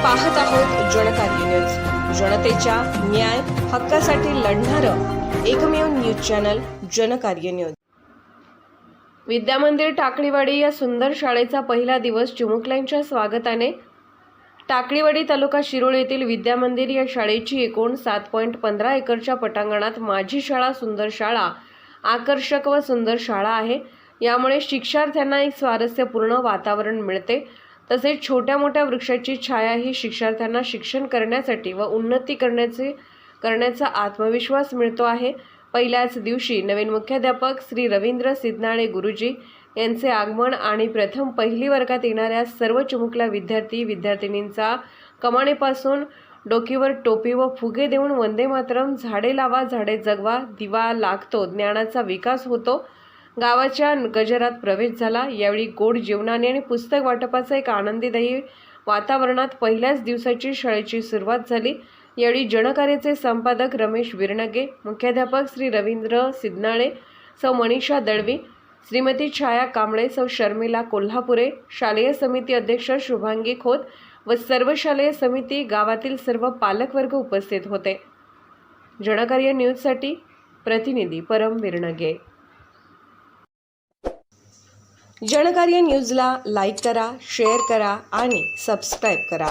पाहत आहोत जनकार्य न्यूज, जनतेच्या न्याय हक्कासाठी लढणारं एकमेव न्यूज चॅनल जनकार्य न्यूज। विद्यामंदिर टाकळीवाडी या सुंदर शाळेचा पहिला दिवस चिमुकल्यांच्या स्वागताने। टाकळीवाडी तालुका शिरोळ येथील विद्यामंदिर या शाळेची एकूण 7.15 एकरच्या पटांगणात माझी शाळा सुंदर शाळा आकर्षक व सुंदर शाळा आहे। यामुळे शिक्षार्थ्यांना एक स्वारस्यपूर्ण वातावरण मिळते। तसेच छोट्या मोठ्या वृक्षाची छाया ही शिक्षार्थ्यांना शिक्षण करण्यासाठी व उन्नती करण्याचा आत्मविश्वास मिळतो आहे। पहिल्याच दिवशी नवीन मुख्याध्यापक श्री रवींद्र सिद्धनाळे गुरुजी यांचे आगमन आणि प्रथम पहिली वर्गात येणाऱ्या सर्व चिमुकल्या विद्यार्थिनींचा कमानेपासून डोकीवर टोपी व फुगे देऊन वंदे मातरम, झाडे लावा झाडे जगवा, दिवा लागतो ज्ञानाचा विकास होतो गावाच्या गजरात प्रवेश झाला। यावेळी गोड जेवणाने आणि पुस्तक वाटपाचा एक आनंददायी वातावरणात पहिल्याच दिवसाची शाळेची सुरुवात झाली। यावेळी जनकार्याचे संपादक रमेश विरनगे, मुख्याध्यापक श्री रवींद्र सिद्धनाळे, सौ मनीषा दळवी, श्रीमती छाया कांबळे, सौ शर्मिला कोल्हापुरे, शालेय समिती अध्यक्ष शुभांगी खोत व सर्व शालेय समिती गावातील सर्व पालकवर्ग उपस्थित होते। जनकार्य न्यूजसाठी प्रतिनिधी परम विरनगे। जनकार्य न्यूजला लाईक करा, शेअर करा आणि सबस्क्राईब करा।